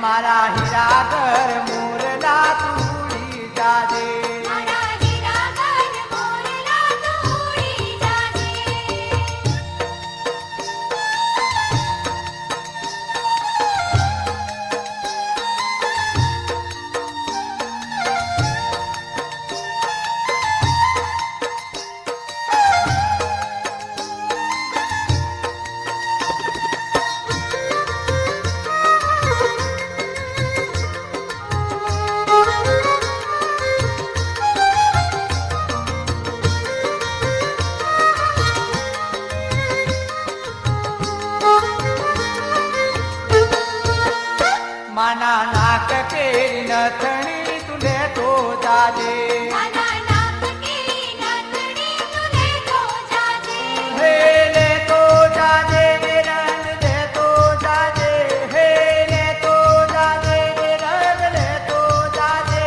મારા હીરા ઘર મોરલા તુડી જાજે माना नाक केरी नथणी तुले तो जाजे हे ले तो जाजे रंग ले तो जाजे हे ले तो जाजे रंग ले तो जाजे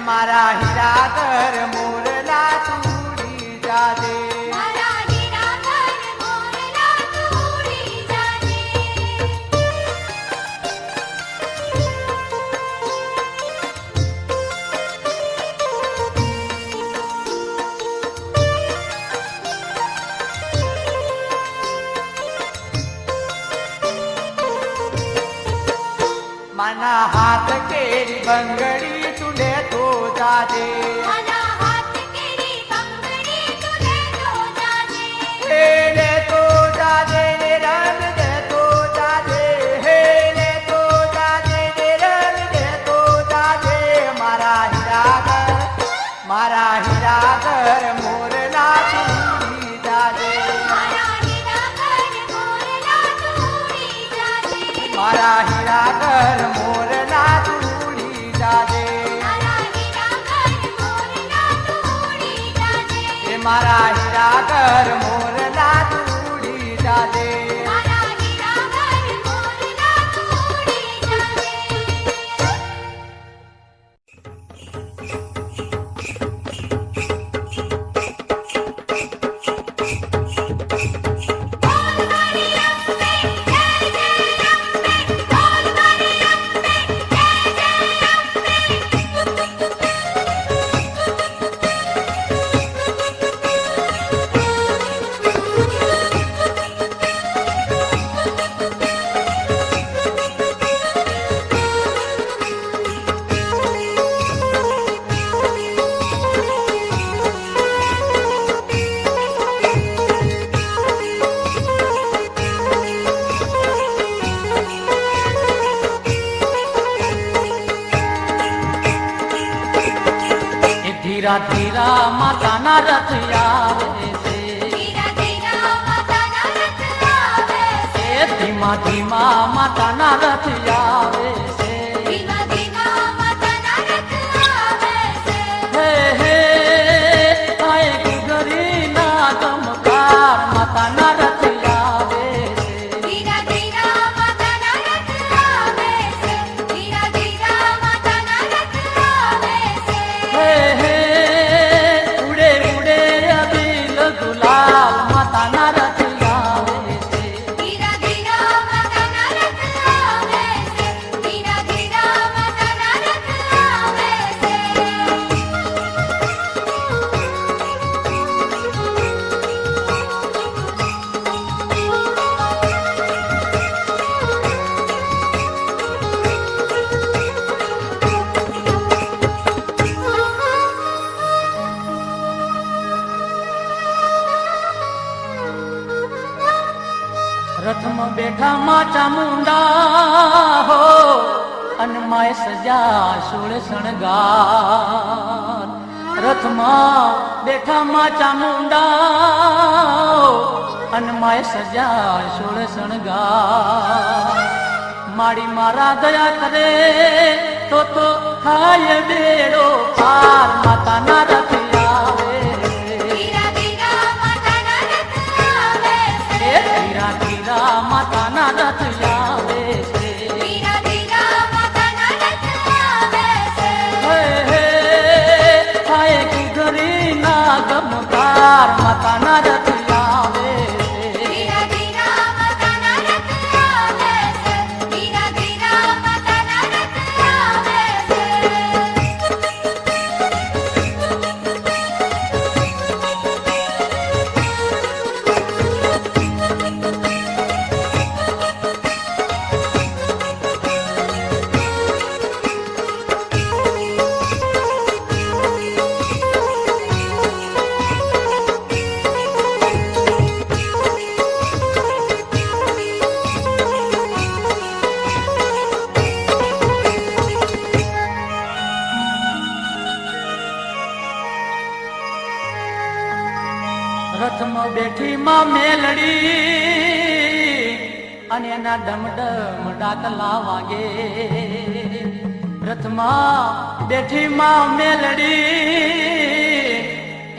मारा हीरा घर मोरला तुड़ी जाजे माना हाथ केरी बंगड़ी तुले तो जाजे हे ले तो जाजे रंग दे तो जाजे हे ले तो जाजे रंग दे तो जाजे मारा हीरा घर मोरला तुड़ी जाजे मारा हीरा घर मोरला तुड़ी जाजे मारा हीरा घर मोरला तुड़ी जाजे धीरा धीरा माता ना रथ आवे से धीमा धीमा माता ना रथ आवे से हे हे आए गुगरी ना चमकार माता ना रथ आवे से हे माता ना रथ आवे से रथ में बैठा माँ चामुंडा हो अनमाय सजा सोल शणगार रथ में बैठा माँ चामुंडा हो अनमाय सजा सोल शणगार माड़ी मारा दया करे तो खाय बेड़ो पार माता ना रथ आवे धीरा धीरा माता ना रथ आवे से हाय गुगरी ना गमकार माता ना रथ आवे બેઠી માં મેલડી અને એના ડમડમ ડાકલા વાગે. રથમાં બેઠી માં મેલડી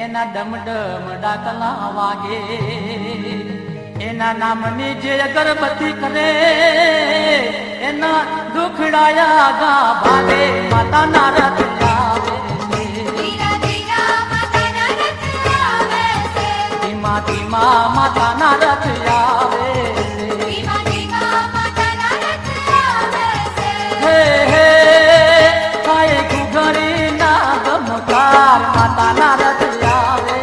એના ડમડમ ડાકલા વાગે. એના નામની જે અગરબત્તી કરે એના દુખડાયા ગા ભાગે. માતાના રથ આવે ધીમા ધીમા માતાના રથ આવે. હે હે થાય ઘુઘરી ના ગમકાર માતાના રથ આવે.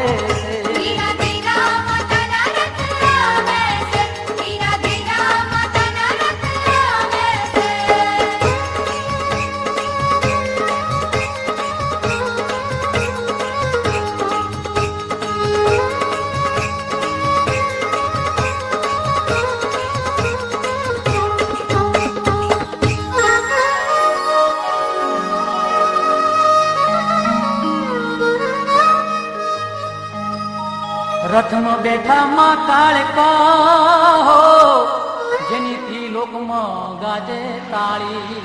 રથમાં બેઠા માં કાળકા જેની થી લોકમાં ગાજે તાળી.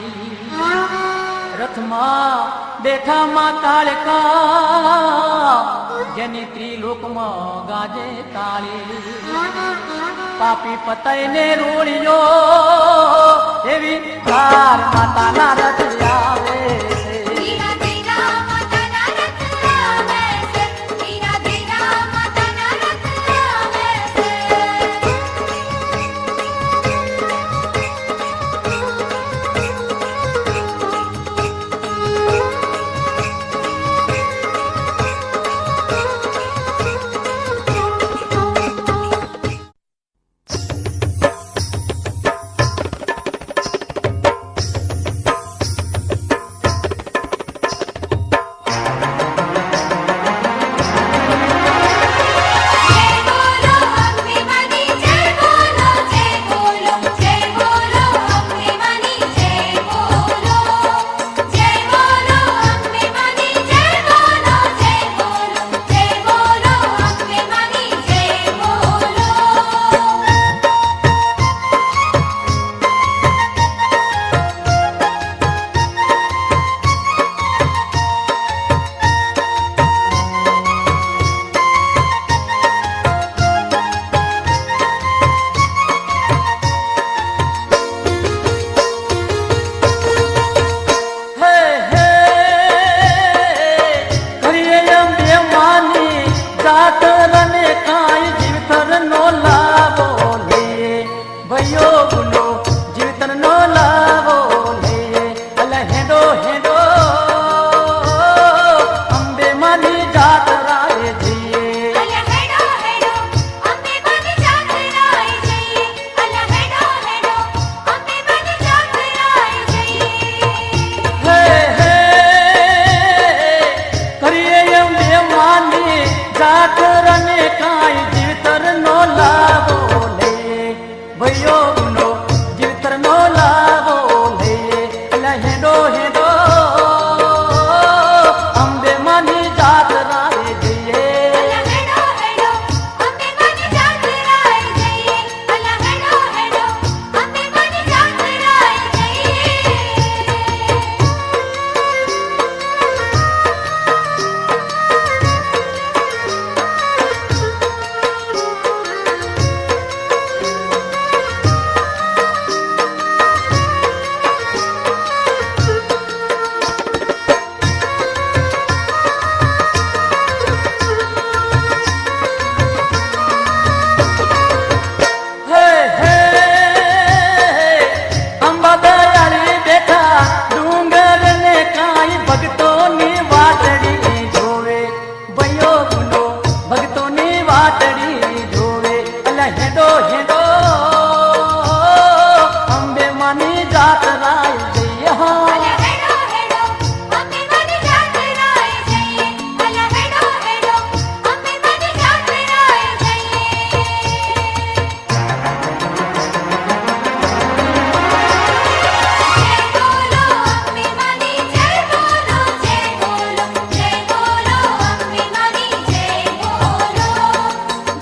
રથમાં બેઠા માં કાળકા જેની ત્રિલોકમાં ગાજે તાળી. પાપી પતઈને રોળિયો એવી ધાર માતાના રથ આવે.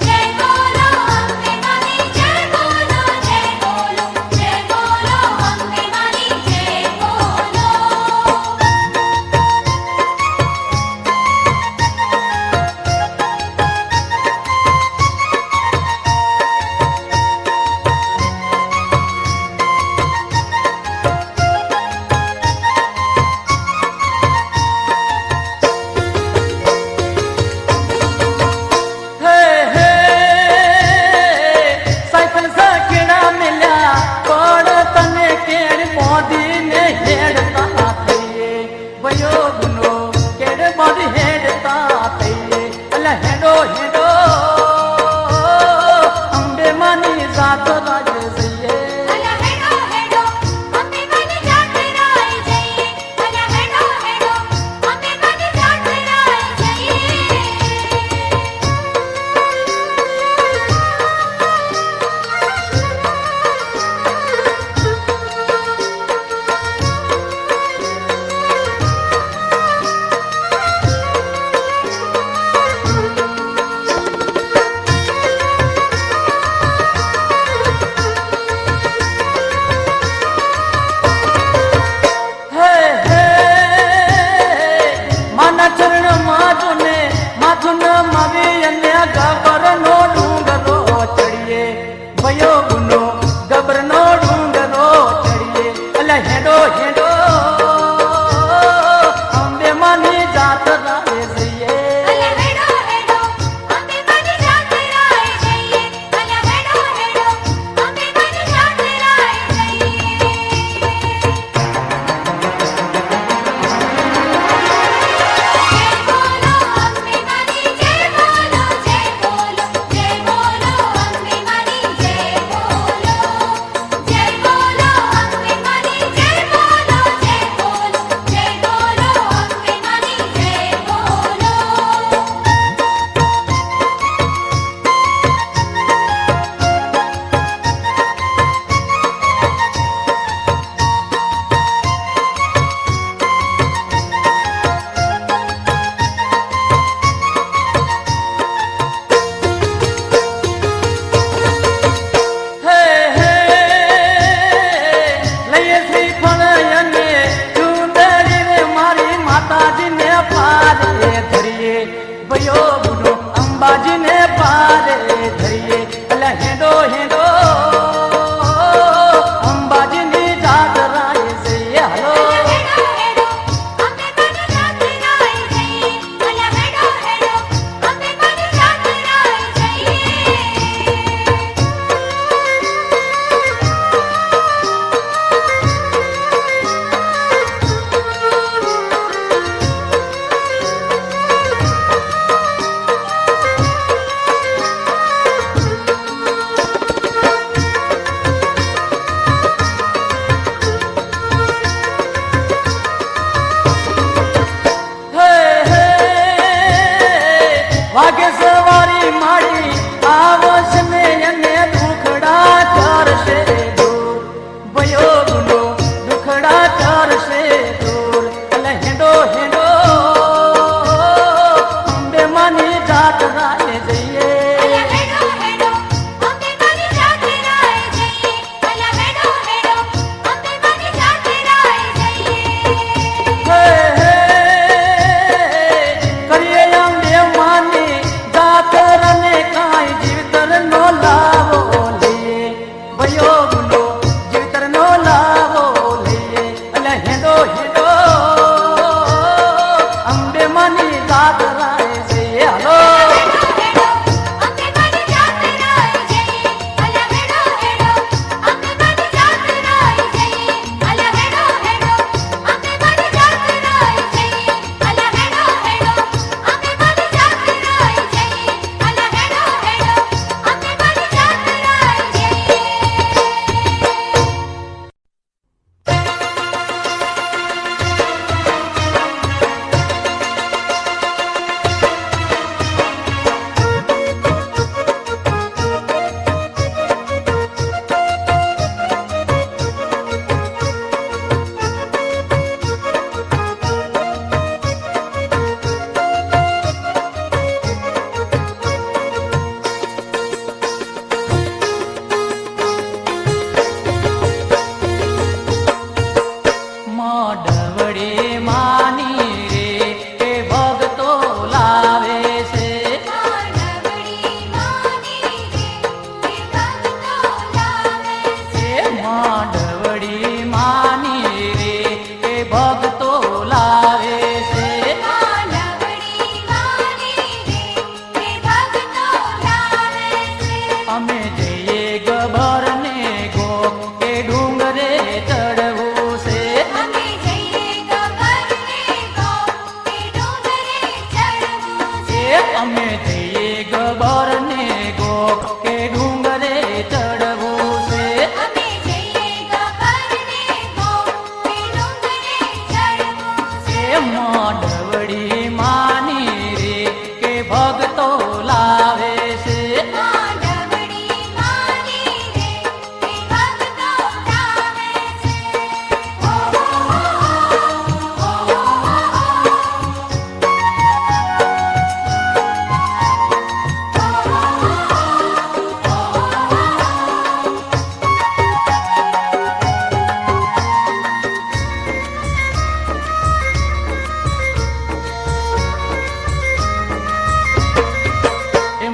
જય એટલે હેડો હેડો અંબે માની જાત્રા જઈએ. અંબાજીને પારે ધરીએ એટલે હેડો હેડો અંબાજીની જાત્રાએ જઈએ. હાલો વાગે સવારી માડી આવશે ને એને દુખડા ચરશે દૂર ભયો ગુનો દુખડા ચરશે દૂર એટલે હેડો હેડો અંબે માની જાત્રાએ જઈએ.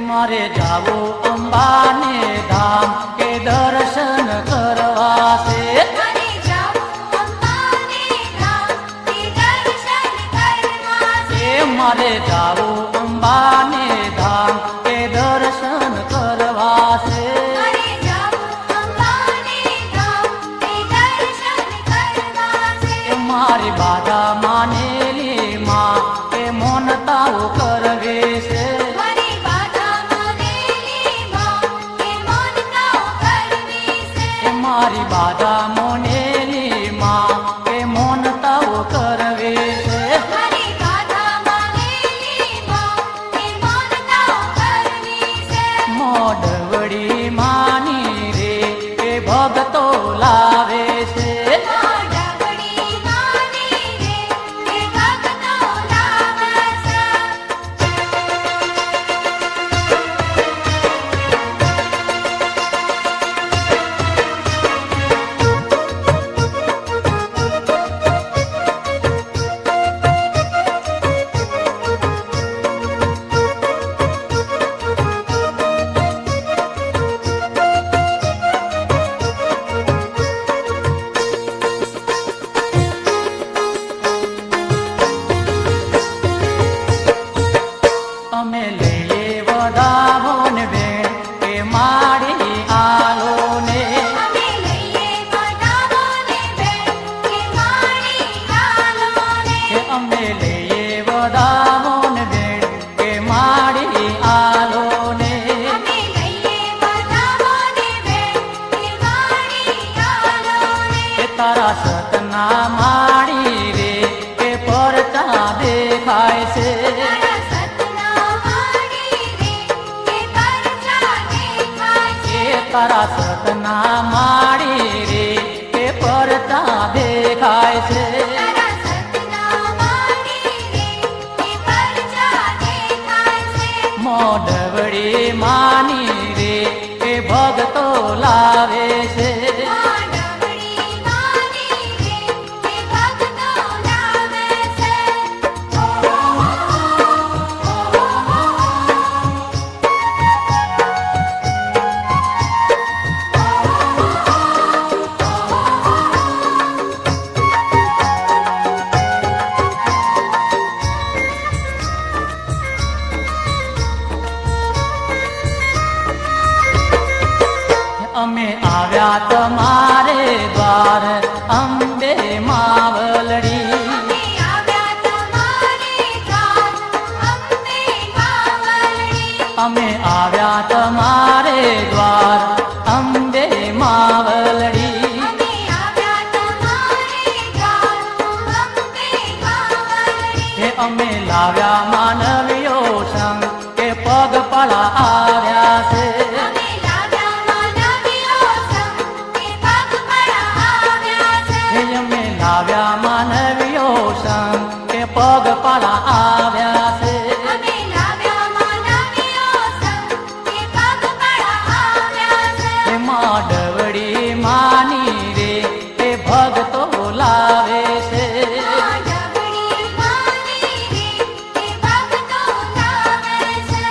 મારે જાવો અંબાને ધામ કે દર્શન કરવા છે. મારે જાવું અંબાને ધામ એ દર્શન કરવા છે. મારે જાવું અંબાને ધામ એ દર્શન કરવા છે. મારી બાધા માનેલી માં એ મોનતાઓ કરવી છે. મારી બાધા માનેલી માં એ મૌનતાઓ કરવી છે. મારી બાધા મોનેલી માં એ મોનતાઓ કરવી છે. મારી બાધા માનેલી માં એ મૌનતાઓ કરવી છે. મોઢવડી માની રે એ ભગતો લાવે છે. મોઢવડી માની રે એ ભક્તો લાવે છે. અમે લઈએ વધાવો ને બેન એ માડી આલો ને. અમે લઈએ વધાવો ને બેન કે મારી આલો ને. કે અમે લઈએ વધાવો ને બેન એ માડી આલો ને. અમે લઈએ વધાવો ને બેન કે મારી આલો ને. એ તારા સતના માડી રે એ પરચા દેખાય છે. તારા સતના મારી રે કે પરચા દેખાય છે. એ તારા સતના માડી રે એ પરચા દેખાય છે. તારા સતના મારી રે કે પરચા દેખાય છે. મોઢવડી માની રે એ ભગતો લાવે છે. મોઢવડી માની રે કે ભક્તો લાવે છે. અમે આવ્યા તમારે દ્વાર અંબે માવલડી. અમે આવ્યા તમારે દ્વાર અંબે માવલડી. અમે આવ્યા તમારે દ્વાર અંબે માવલડી. અમે આવ્યા તમારે દ્વાર અંબે માવલડી. હે અમે લાવ્યા માનવીઓ સંગ કે પગપાળા આવ્યા છે. અમે લાવ્યા માનવીઓ સંગ કે પગપાળા આવ્યા છે. હે અમે લાવ્યા માનવીઓ સંગ કે પગપાળા આવ્યા છે. અમે લાવ્યા માનવીઓ સંગ કે પગપાળા આવ્યા છે. હે માડવડી માની રે એ ભગતો લાવે છે. મોઢવડી માની રે કે ભક્તો લાવે છે.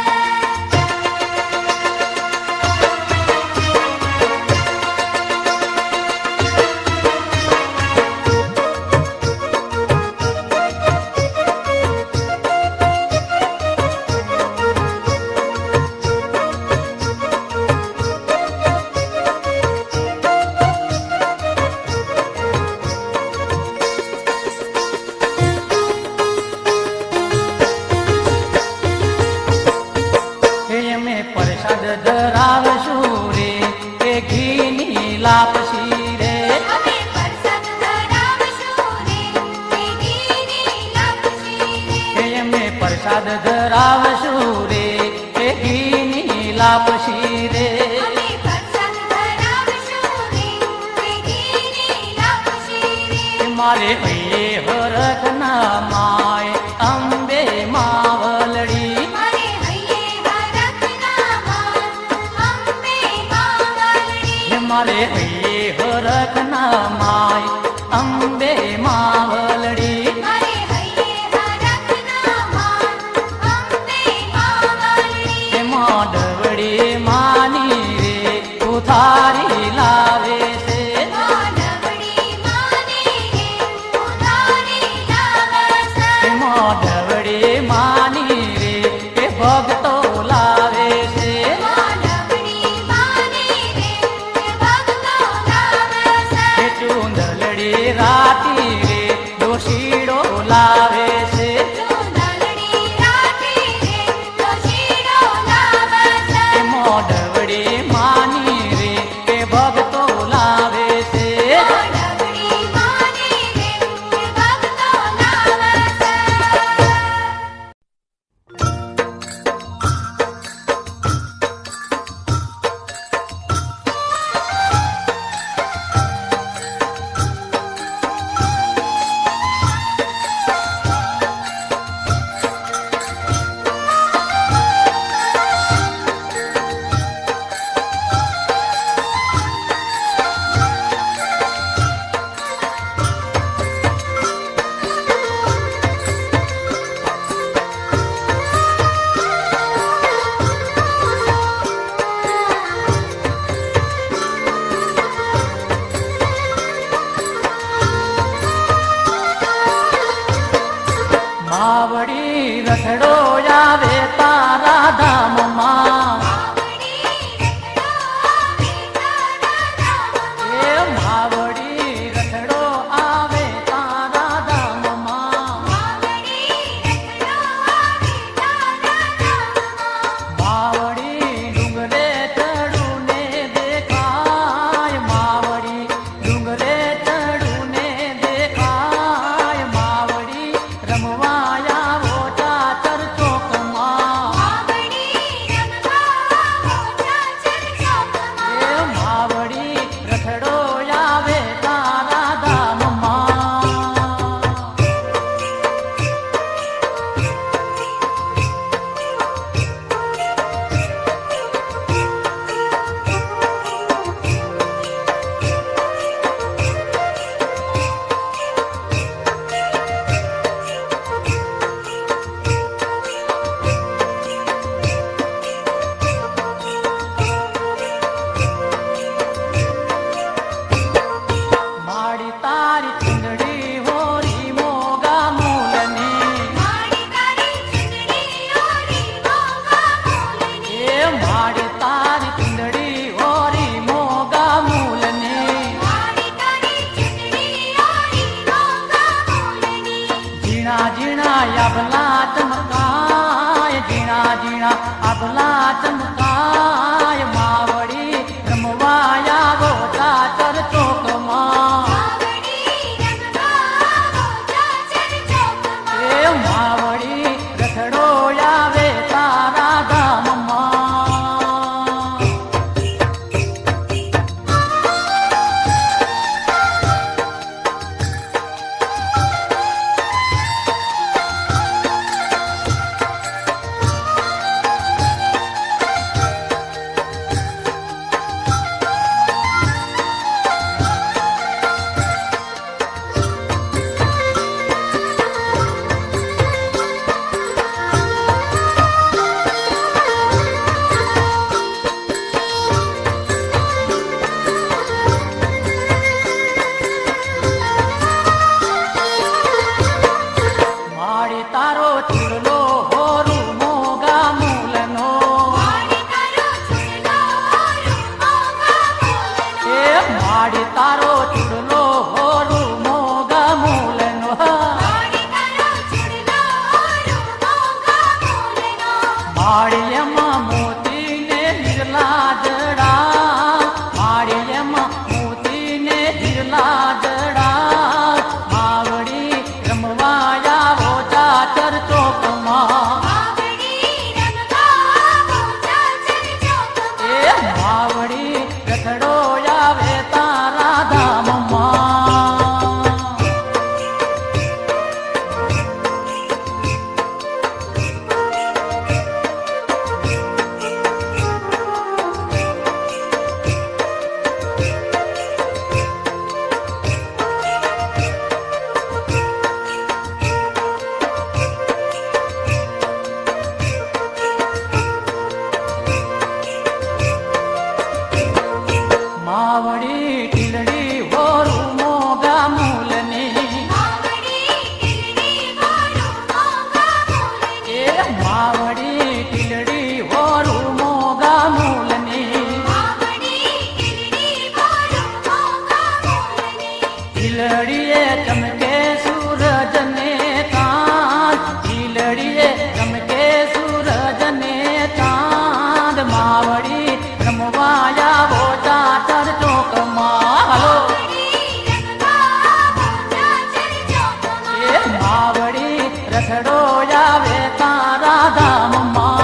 હે અમે પ્રસાદ ધરાવશું રે એ ઘીની લાપસી રે. અમે પ્રસાદ ધરાવશું રે કે ઘીની લાપસી રે. હે અમે પ્રસાદ ધરાવશું રે એ ઘીની લાપસી રે. અમે પ્રસાદ ધરાવશું રે કે ઘીની લાપસી રે. મારે હૈયે હરખ ના માય અંબે માવલડી. મારે હૈયે હરખના માન અંબે માવલડી. હે મારે હૈયે હરખ ના માય અંબે માવલડી. મારે હૈયે હરખના માન અંબે માવલડી. હે માડવડી માની રે ઉથારી લાવે છે. મોઢવડી માની રે ઉધારી લાવે છે. મોઢવડી માં રાતી રે ડોશીડો લાવે છે ચૂંદડી રાતી રે ડોશીડો લાવશે. એ મોઢવડી માની રે કે ભગતો લાવે છે મોઢવડી માની રે કે ભક્તો લાવશે. માવડી રથડો આવે તારા ધામમાં એ માવડી રથડો આવે તારા ધામમાં માવડી ડુંગરે ચડું ને દેખાય માવડી ડુંગરે ચડું ને દેખાય માવડી રમવાયા ઓટા ચોકમાં એ માવડી રથડો આવે તારા ધામમાં માડી તારી ચુંદડી હોરી મોગા મૂલની એ માડી તારી ચુંદડી હોરી મોગા મૂલની ઝીણા ઝીણા આભલા ચમકાય ઝીણા ઝીણા આભલા ચમકાય માવડી રમવાયા ગોટા ચર ચોકમાં એ માવડી રથડો આવે તારા ધામમાં ઈલડીએ ચમકે સૂરજ ને ચાંદ, ઈલડીએ ચમકે સૂરજ ને ચાંદ, માવડી રમવાયા વો ચાચર ચોકમાં. હાલો એ માવડી રથડો આવે તારા ધામમાં.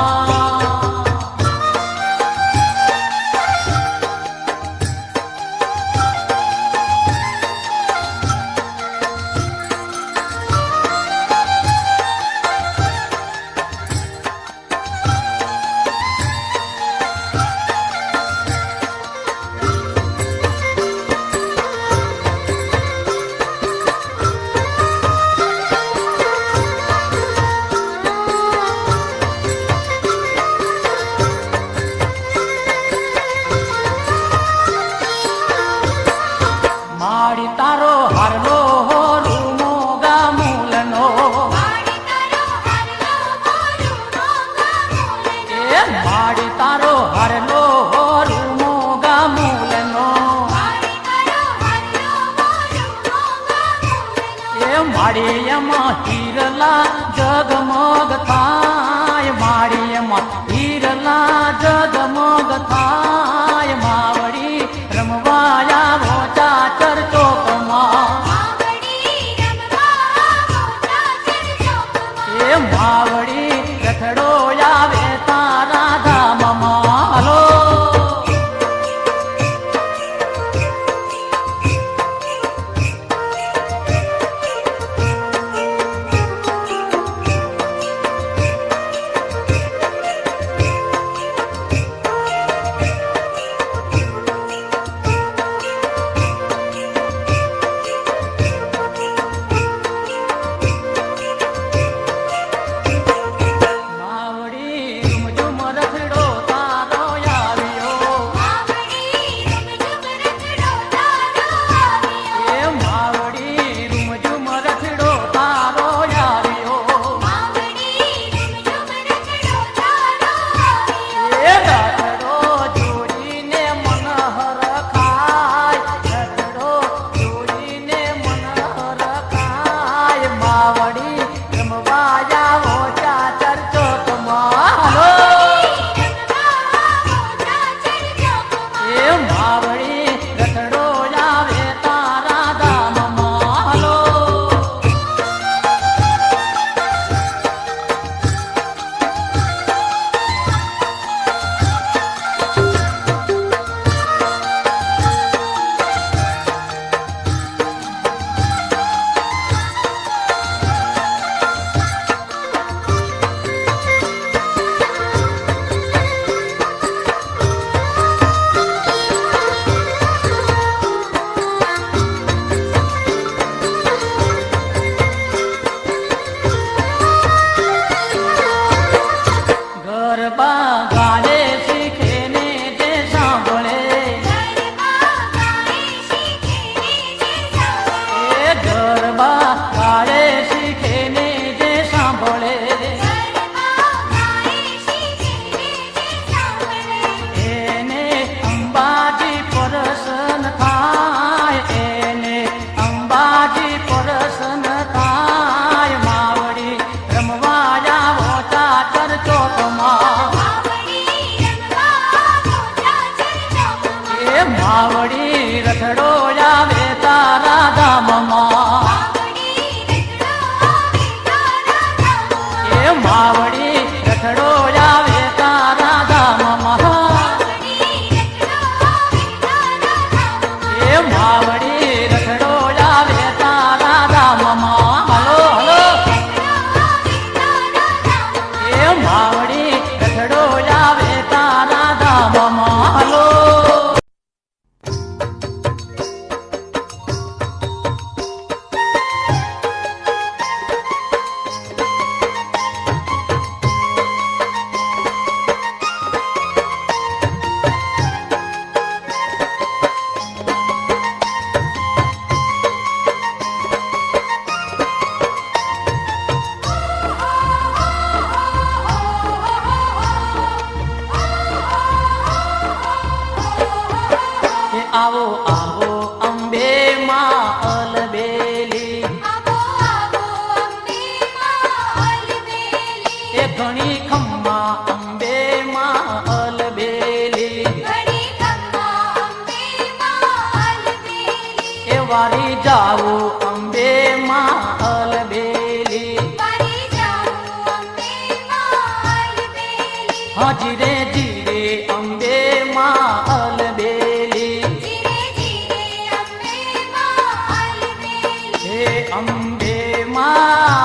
માડી તારો હારલો રૂમો ગામૂલનો, એ માડી તારો હારલો રૂમો ગામૂલનો, એ માડી એમાં હીરલા જગમગ થાય, માડી એમાં હીરલા જગમગ થાય, માવડી રમવાયા વો ચાચર ચોકમાં. એ માવડી રથડો આવે તારા ધામમાં. હાલો અંબે માં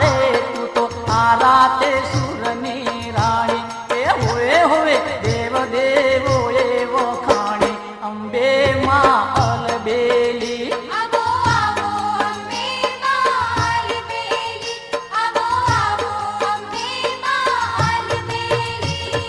રે તું તો આ રાતે સુરની રાણી એ હોવે હોવે દેવ દેવો એ વખાણી અંબે માં અલબેલી આવો આવો અંબે માં અલબેલી આવો આવો અંબે માં અલબેલી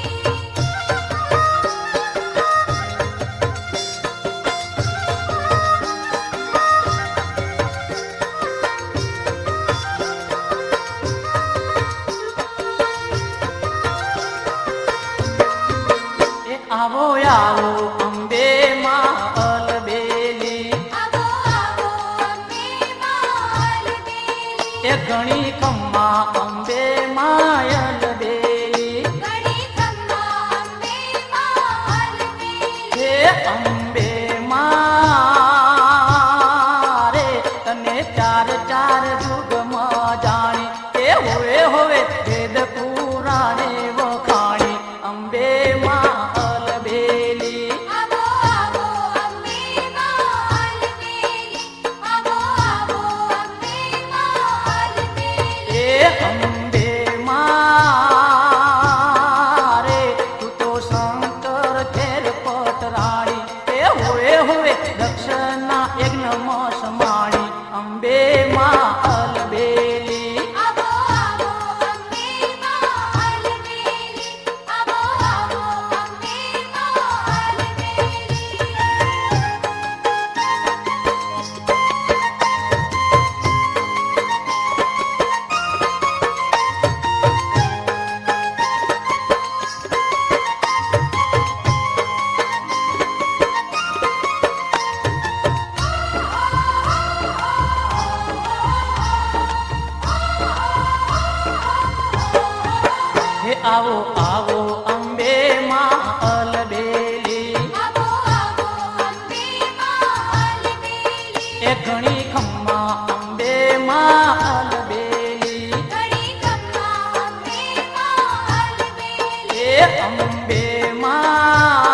એ આવો આવો અંબે માં અલબેલી આવો આવો અંબે માં અલબેલી એ ઘણી ખમ્મા અંબે માં અલબેલી ઘણી ખમ્મા અંબે માં અલબેલી હે અંબે માં રે તને ચાર ચાર યુગમાં જાણી એ હોવે હોવે વેદ પુરાણે વખાણી અંબે માં અલબેલી આવો આવો અંબે માં અલબેલી આવો આવો અંબે માં અલબેલી એ અંબે માં રે તું તો શંકર ખેર પતરાણી એ હોવે હોવે દક્ષના યજ્ઞમાં સમાણી અંબે માં અલબેલી આવો આવો અંબે માં અલબેલી આવો આવો અંબે માં અલબેલી હે આવો આવો અંબે માં અલબેલી આવો આવો અંબે માં અલબેલી એ ઘણી ખમ્મા અંબે માં અલબેલી ઘણી ખમ્મા અંબે માં અલબેલી એ અંબે માં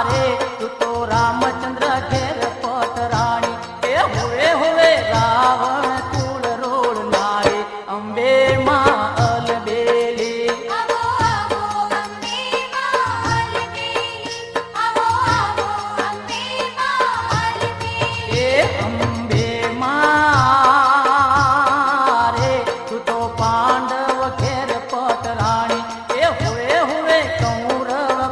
રે તું તો રામચંદ્ર ઘેર પતરાણી એ હોવે હોવે રાવણ કુળ રોડ નારી અંબે માં અલબેલી આવો આવો અંબે માં અલબેલી આવો આવો અંબે માં અલબેલી એ અંબે માં રે તું તો પાંડવ ઘેર પતરાણી એ હોવે હોવે કૌરવ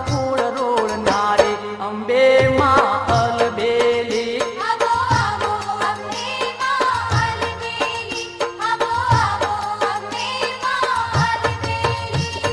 કુળ રોડ નારી અંબે માં અલબેલી આવો આવો અંબે માં અલબેલી આવો આવો અંબે માં અલબેલી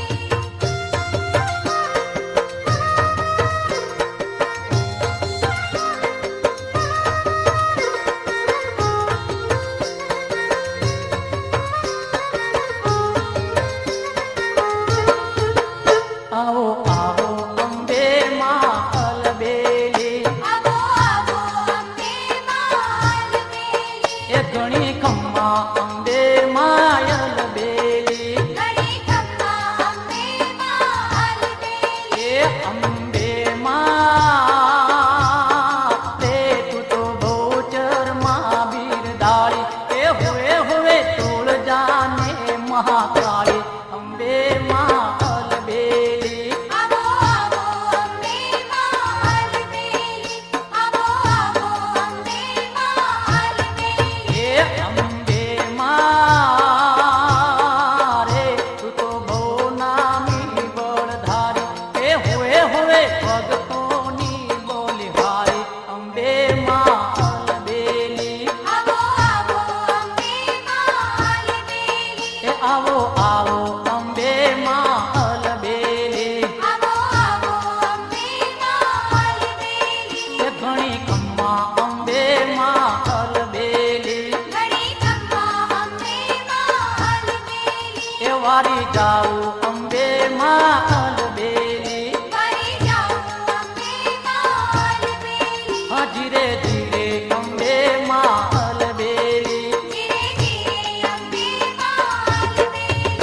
આવો આવો અંબે માં અલબેલી આવો આવો અંબે માં અલબેલી એ ઘણી ખમ્મા અંબે માં અલબેલી ઘણી ખમ્મા અંબે માં અલબેલી એ અંબે માં રે તું તો ભોચર માં બિરદાળી એ હોવે હોવે તોળ જાને મહાકાળી અંબે માં અલબેલી આવો આવો અંબે માં અલબેલી આવો આવો અંબે માં અલબેલી એ અંબે માં રે તું તો બહુ નામી બળધારી એ હોવે હોવે ભગતોની બોલિહારી અંબે માં અલબેલી આવો આવો અંબે માં અલબેલી એ આવો આવો અંબે માં અલબેલી આવો આવો અંબે માં અલબેલી એ ઘણી ખમ્મા અંબે માં અલબેલી ઘણી ખમ્મા અંબે માં અલબેલી એ વારી જાઉં અંબે માં અલબેલી વારી જાઉં અંબે માં અલબેલી હાજી રે ધીરે અંબે માં અલબેલી ધીરે ધીરે અંબે માં અલબેલી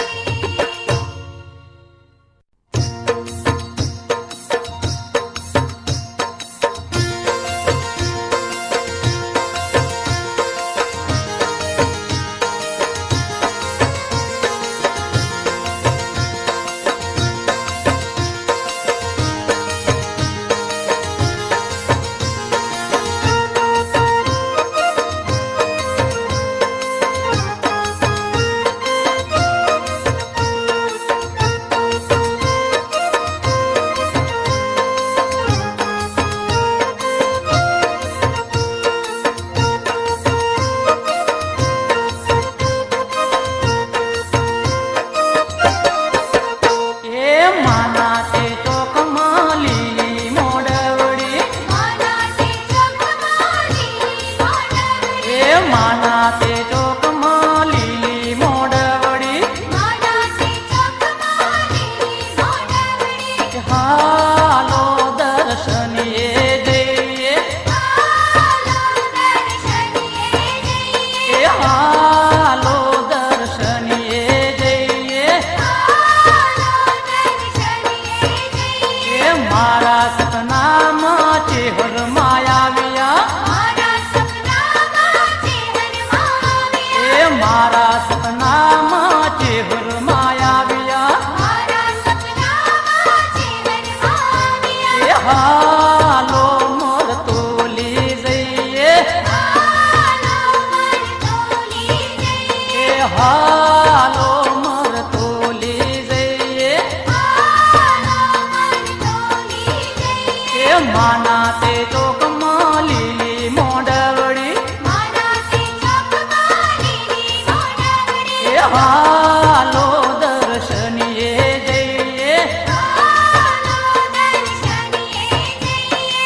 માના તે ચોકમાં લીલી મોડવડી માનાથી ચોકમાં લીલી મોડવડી હાલો દર્શનીએ જઈએ હાલો દર્શનીએ જઈએ એ હાલો દર્શનીએ જઈએ હાલો દર્શનીએ જઈએ એ મારા સપનામાં ચેહરમાં આવ્યા મારા સપનામાં ચેહરમાં આવ્યા એ મારા સપનામાં ચેહરમાં આવ્યા મારા સપનામાં ચેહરમાં આવ્યા એ હાલો મોર તોલી જઈએ હાલો મરતોલી જઈએ એ હાલો મોર તોલી જઈએ હાલો મરતોલી જઈએ એ માના તે ચોકમાં લીલી મોડવડી માનાથી ચોકમાં લીલી મોડવડી એ હાલો દર્શનીએ જઈએ હાલો દર્શનીએ જઈએ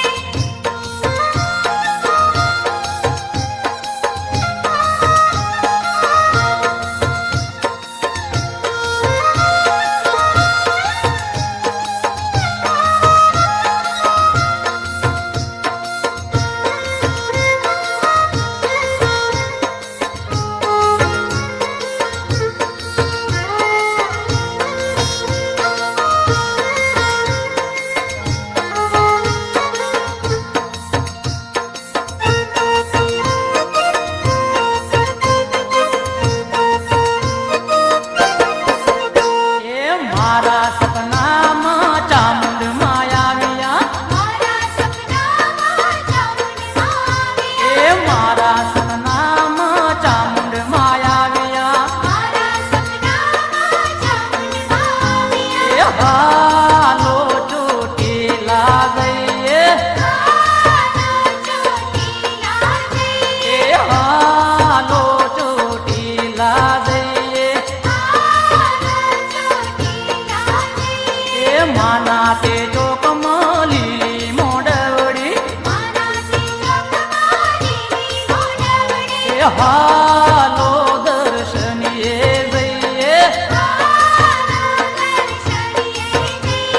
એ મારા સપનામાં ચામુંડમાં આવ્યા મારા સપનામાં ચામુંડમાં આવ્યા એ મારા સપનામાં ચામુંડમાં આવ્યા મારા સપનામાં ચામુંડમાં આવ્યા એ હાલો ચોટીલા જઈએ હાલો ચોટીલા જઈએ એ હાલો ચોટીલા જઈએ હાલો ચોટીલા જઈએ એ માના તે ચોકમાં લીલી મોડવડી માનાથી ચોકમાં લીલી મોડવડી એ હાલો દર્શનીએ જઈએ હાલો દર્શનીએ જઈએ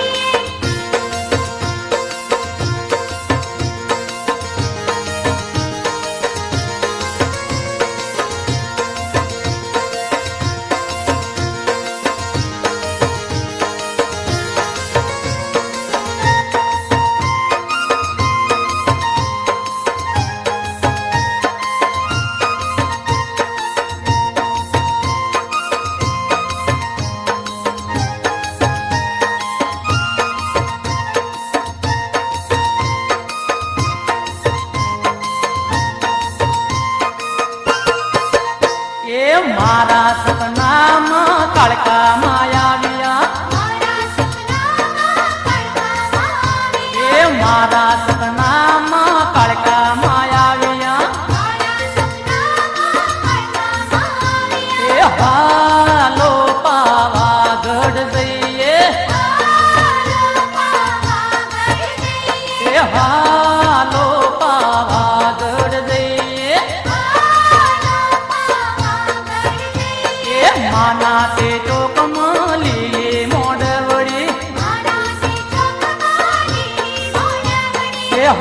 એ મારા સપનામાં કાળકામાં આવ્યા મારા સપનામાં કાળકામાં આવ્યા એ મારા સપનામાં કાળકામાં આવ્યા મારા સપનામાં કાળકામાં આવ્યા એ હાલો પાવાગઢ જઈએ હાલો પાવાગઢ જઈએ એ હાલો પાવાગઢ જઈએ હાલો પાવાગઢ જઈએ એ માના તે ચોકમાં લીલી મોડવડી માનાથી ચોકમાં લીલી મોડવડી એ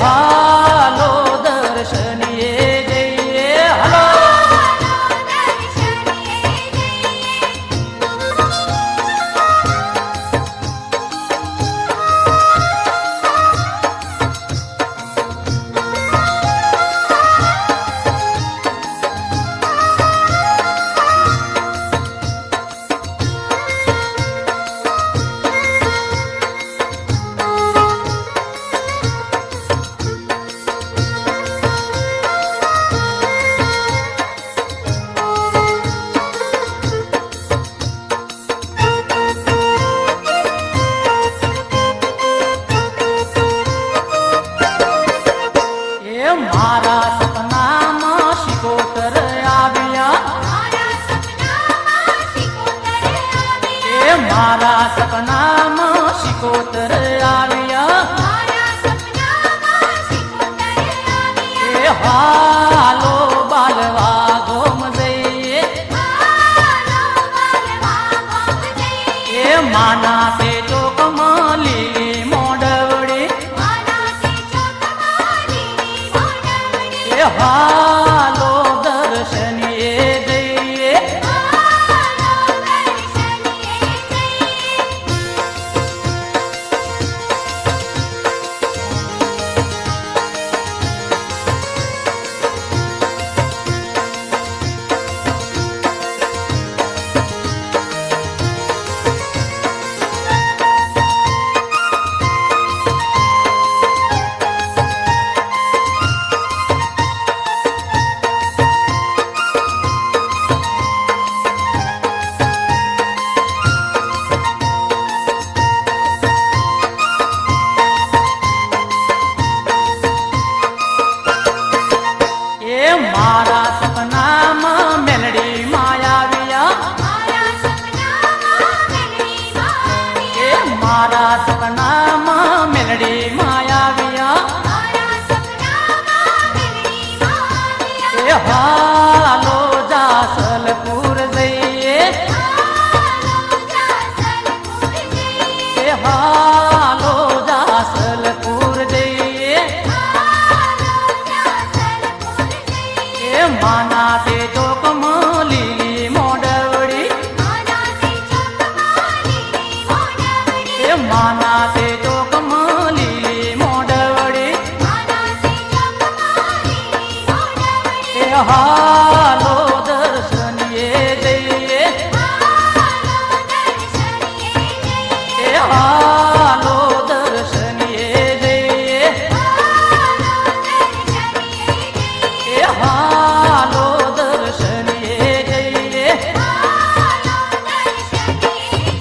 મારા સપનામાં મેલડી માયાવ્યા મારા સપનામાં મેલડી માયાવ્યા એ મારા સપનામાં મેલડી માયાવ્યા મારા સપનામાં મેલડી માયાવ્યા એ હાલો જાસલપુર જઈએ હાલો જાસલપુર જઈએ એ હાલો જાસલપુર જઈએ હાલો જાસલપુર જઈએ એ માના તે ચોકમાં લીલી મોડવડી માના તે ચોકમાં લીલી મોડવડી એ માના તે ચોકમાં લીલી મોડવડી માના તે ચોકમાં લીલી મોડવડી એ હાલો દર્શનીએ જઈએ હાલો દર્શનીએ જઈએ એ હાલો દર્શનીએ જઈએ હાલો દર્શનીએ જઈએ એ હાલો દર્શનીએ જઈએ હાલો દર્શનીએ જઈએ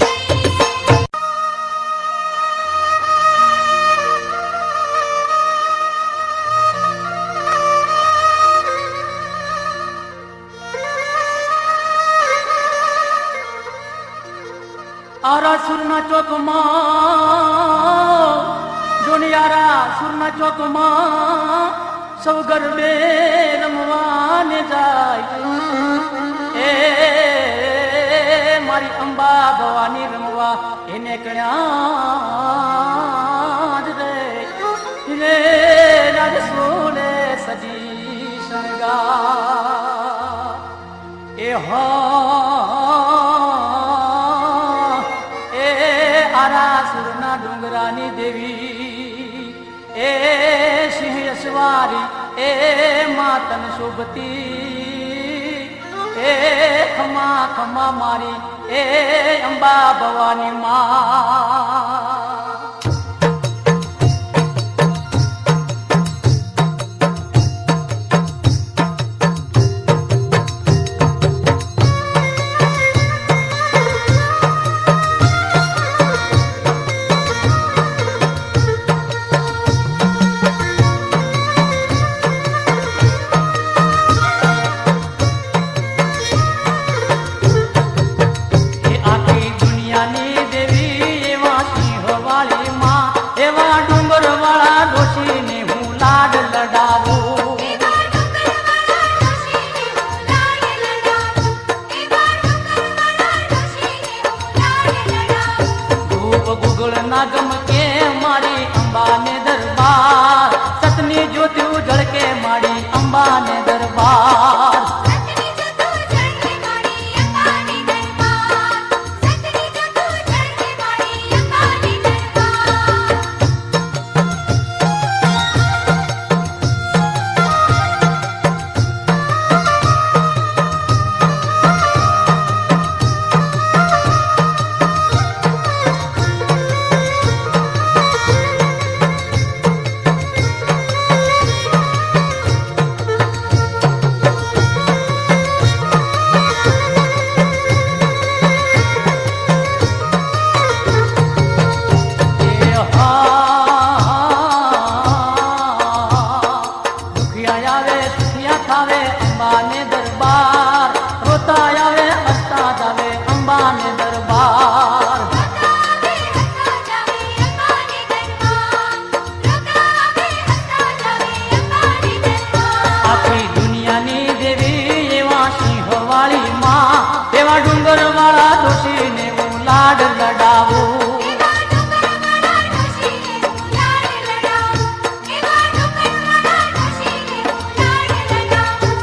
આરા સુરના ચોકમાં જોનિયારા સુરના ચોકમાં સૌ ગરબે રમવાને જાય એ મારી અંબા ભવાની રમવા એને કણ્યા જ રે રે રાજ સોલે સજી શણગા એ એ આરાસુરના ડુંગરાની દેવી એ સિંહ યશવારી એ માતન શોભતી એ ખમા ખમા મારી એ અંબા ભવાની માં એ આખી દુનિયાની દેવી એવા સિંહવાળી માં એવા ડુંગરવાળા ડોશીને હું લાડ લડાવું એવા ડુંગરવાળા ડોશીને હું લાડ લડાવું એવા ડુંગરવાળા ડોશીને હું લાડ લડાવું ધૂપ ગુગળ ના ગમકે મારી અંબાને દરબાર સતની જ્યોતિ ઉજળકે મારી અંબાને દરબાર સતની જતો જળકે મારી અંબાની દરબાર સતની જતો જળકે મારી અંબાની દરબાર એ દુખિયા આવે સુખિયા થાવે અંબાને દરબાર રોતા આવે હસતા જાવે અંબાને દરબાર રોકાવે હસતા જાવે અંબાની દરબાર રોકાવે હસતા જાવે અંબાની દરબાર આખી દુનિયાની દેવી એવા સિંહવાળી માં એવા ડુંગરવાળા ડોશીને હું લાડ લડાવું એવા ડુંગરવાળા ડોશીને હું લાડ લડાવું એવા ડુંગરવાળા ડોશીને હું લાડ લડાવું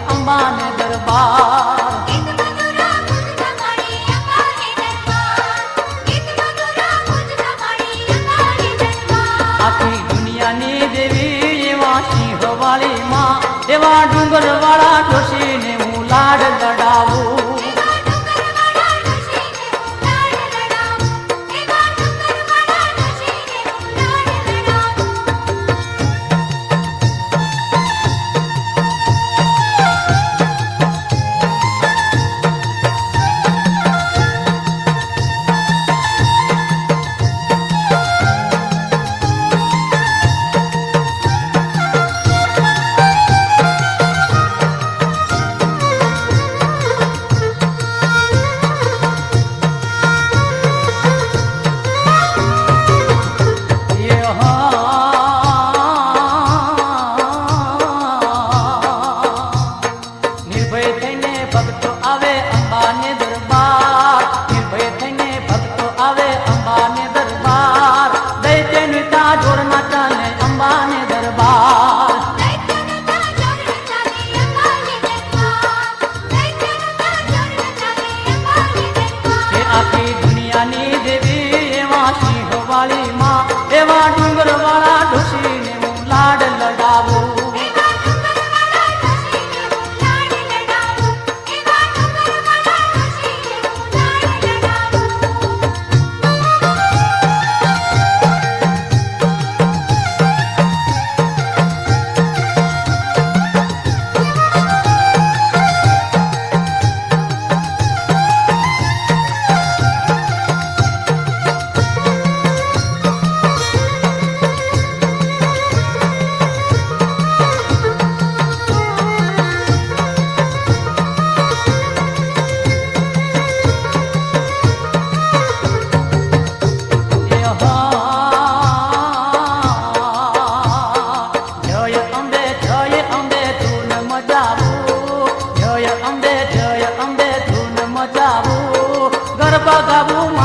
અંબાને દરબાર ગીત મધુરા મચાવું ગરબા ગાવું